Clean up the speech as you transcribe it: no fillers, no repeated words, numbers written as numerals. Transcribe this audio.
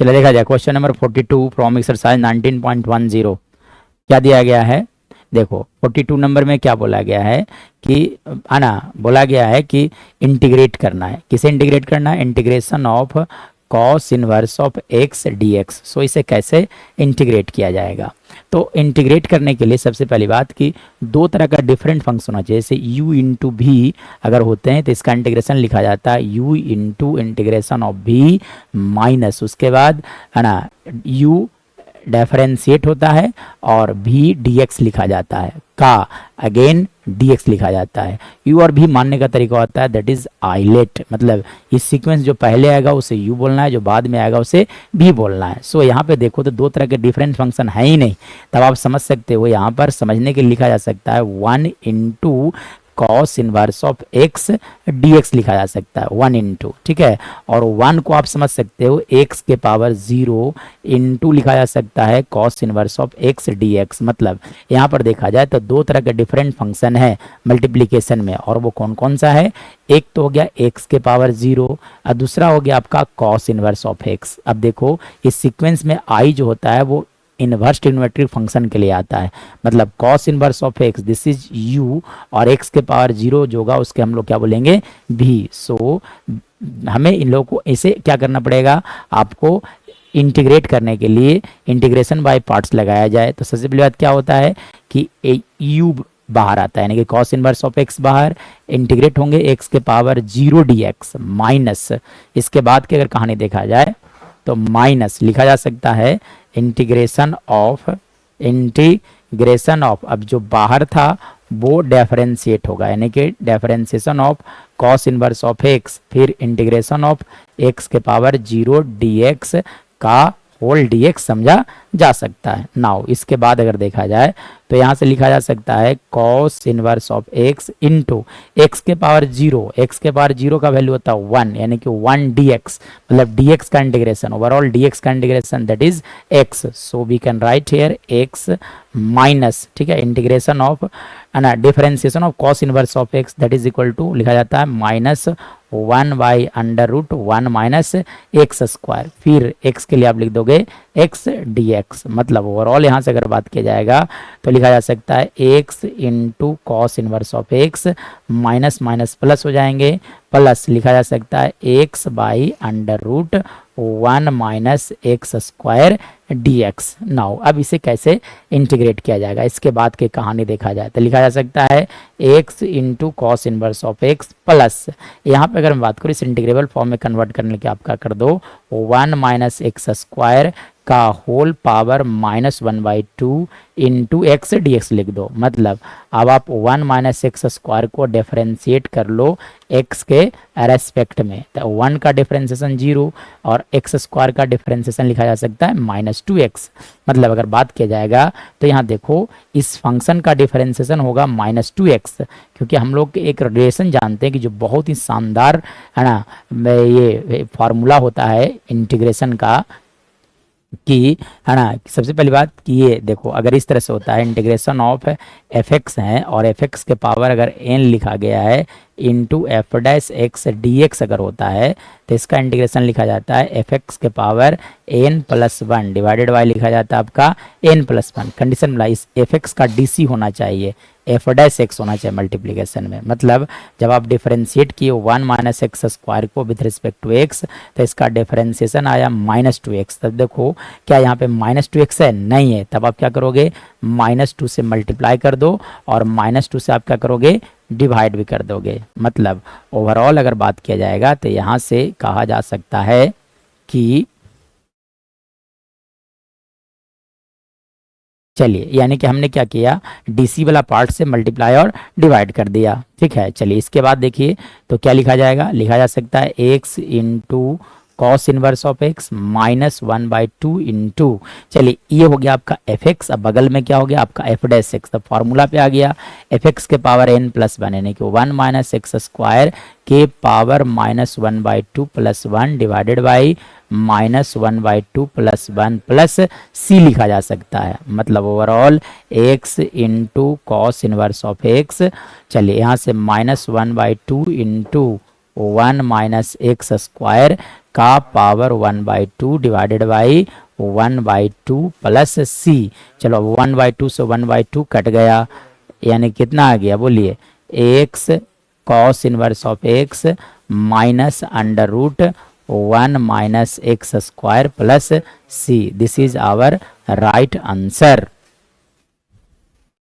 चलिए देखा जाए क्वेश्चन नंबर 42 फ्रॉम एक्सरसाइज 19.10 क्या दिया गया है। देखो 42 नंबर में क्या बोला गया है कि आना बोला गया है कि इंटीग्रेट करना है। किसे इंटीग्रेट करना है? Integration of cos inverse of x d x. So इसे कैसे इंटीग्रेट किया जाएगा? तो इंटीग्रेट करने के लिए सबसे पहली बात कि दो तरह का डिफरेंट फंक्शन होना चाहिए। जैसे u इंटू भी अगर होते हैं तो इसका इंटीग्रेशन लिखा जाता है u इंटू इंटीग्रेशन ऑफ भी माइनस उसके बाद है ना u डिफरेंशिएट होता है और भी dx लिखा जाता है का अगेन dx लिखा जाता है। u और भी मानने का तरीका होता है दैट इज आइलेट, मतलब इस सीक्वेंस जो पहले आएगा उसे u बोलना है, जो बाद में आएगा उसे भी बोलना है। सो यहाँ पे देखो तो दो तरह के डिफरेंट फंक्शन है ही नहीं, तब आप समझ सकते हो यहाँ पर समझने के लिए लिखा जा सकता है 1 into cos inverse of x dx लिखा जा सकता है 1 इंटू, ठीक है। और 1 को आप समझ सकते हो x के पावर 0 इंटू लिखा जा सकता है cos inverse of x dx। मतलब यहाँ पर देखा जाए तो दो तरह के डिफरेंट फंक्शन है मल्टीप्लिकेशन में, और वो कौन कौन सा है? एक तो हो गया x के पावर 0 और दूसरा हो गया आपका कॉस इनवर्स ऑफ x। अब देखो इस सीक्वेंस में i जो होता है वो इनवर्स ट्रिग्नोमेट्रिक फंक्शन के लिए आता है, मतलब cos inverse of x this is u और x के पावर 0 जो होगा उसके हम लोग क्या बोलेंगे? भी। सो हमें इन लोगों को ऐसे क्या करना पड़ेगा? आपको इंटीग्रेट करने के लिए इंटीग्रेशन बाय पार्ट्स लगाया जाए तो सबसे पहली बात क्या होता है कि u बाहर आता है, यानी कि कॉस इनवर्स ऑफ एक्स बाहर इंटीग्रेट होंगे एक्स के पावर 0 dx माइनस इसके बाद की अगर कहानी देखा जाए तो माइनस लिखा जा सकता है इंटीग्रेशन ऑफ अब जो बाहर था वो डिफरेंशिएट होगा, यानी कि differentiation of cos inverse of x फिर इंटीग्रेशन ऑफ एक्स के पावर 0 dx का होल dx समझा जा सकता है। नाउ इसके बाद अगर देखा जाए तो यहाँ से लिखा जा सकता है cos inverse of x into x के पावर 0, एक्स के पावर 0 का वैल्यू होता है 1, यानी कि 1 dx, मतलब dx का इंटीग्रेशन ओवरऑल dx का integration that is x। So we can write here x minus, ठीक है, इंटीग्रेशन ऑफ ना differentiation of cos inverse of x that is equal to लिखा जाता है minus 1 by under root 1 minus x square, फिर x के लिए आप लिख दोगे x dx। मतलब ओवरऑल यहाँ से अगर बात किया जाएगा तो लिखा जा सकता है x into cos inverse of x minus minus plus हो जाएंगे, प्लस लिखा जा सकता है x by under root 1 minus x square dx। Now अब इसे कैसे इंटीग्रेट किया जाएगा इसके बाद की कहानी देखा जाए तो लिखा जा सकता है x into cos inverse of x plus यहाँ पे अगर मैं बात करूँ इस इंटीग्रेबल फॉर्म में कन्वर्ट करने के आपका कर दो 1 माइनस एक्स स्क्वायर का whole power minus 1/2 into x dx लिख दो। मतलब अब आप 1 माइनस एक्स स्क्वायर को डिफरेंशिएट कर लो x के रेस्पेक्ट में, तो 1 का डिफरेंशिएशन 0 और एक्स स्क्वायर का डिफरेंशिएशन लिखा जा सकता है -2x। मतलब अगर बात किया जाएगा तो यहाँ देखो इस फंक्शन का डिफरेंशिएशन होगा -2x, क्योंकि हम लोग एक रिलेशन जानते हैं कि जो बहुत ही शानदार है ना ये फार्मूला होता है इंटीग्रेशन का कि है ना सबसे पहली बात कि ये देखो अगर इस तरह से होता है इंटीग्रेशन ऑफ एफ एक्स है और एफ एक्स के पावर अगर एन लिखा गया है into f dash x d x अगर होता है तो इसका इंटीग्रेशन लिखा जाता है एफ एक्स के power n plus 1 divided by लिखा जाता है आपका एन प्लस 1। कंडीशन मिला इस एफ एक्स का डी सी होना चाहिए, एफ डैश एक्स होना चाहिए मल्टीप्लीकेशन में। मतलब जब आप डिफरेंशिएट किए 1 माइनस एक्स स्क्वायर को विथ रिस्पेक्ट टू एक्स तो इसका डिफरेंशिएशन आया -2x। तब देखो क्या यहाँ पे -2x है? नहीं है। तब आप क्या करोगे -2 से मल्टीप्लाई कर दो और -2 से आप क्या करोगे डिवाइड भी कर दोगे। मतलब ओवरऑल अगर बात किया जाएगा तो यहाँ से कहा जा सकता है कि चलिए यानी कि हमने क्या किया डीसी वाला पार्ट से मल्टीप्लाई और डिवाइड कर दिया, ठीक है। चलिए इसके बाद देखिए तो क्या लिखा जाएगा, लिखा जा सकता है x into cos inverse of x minus 1/2 into, चलिए ये हो गया आपका एफ एक्स। अब बगल में क्या हो गया आपका एफ डैश एक्स। तब फॉर्मूला पे आ गया एफ एक्स के पावर एन प्लस 1 यानी कि 1 माइनस एक्स स्क्वायर के power -1/2 plus 1 divided by -1/2 plus 1 plus c लिखा जा सकता है। मतलब overall x into cos inverse of x, चलिए यहाँ से -1/2 इंटू 1 माइनस एक्स स्क्वायर का power 1/2 divided by 1/2 plus c. चलो 1/2 से 1/2 कट गया, यानी कितना आ गया बोलिए, x cos inverse of x minus under root 1 minus x square plus c. This is our right answer.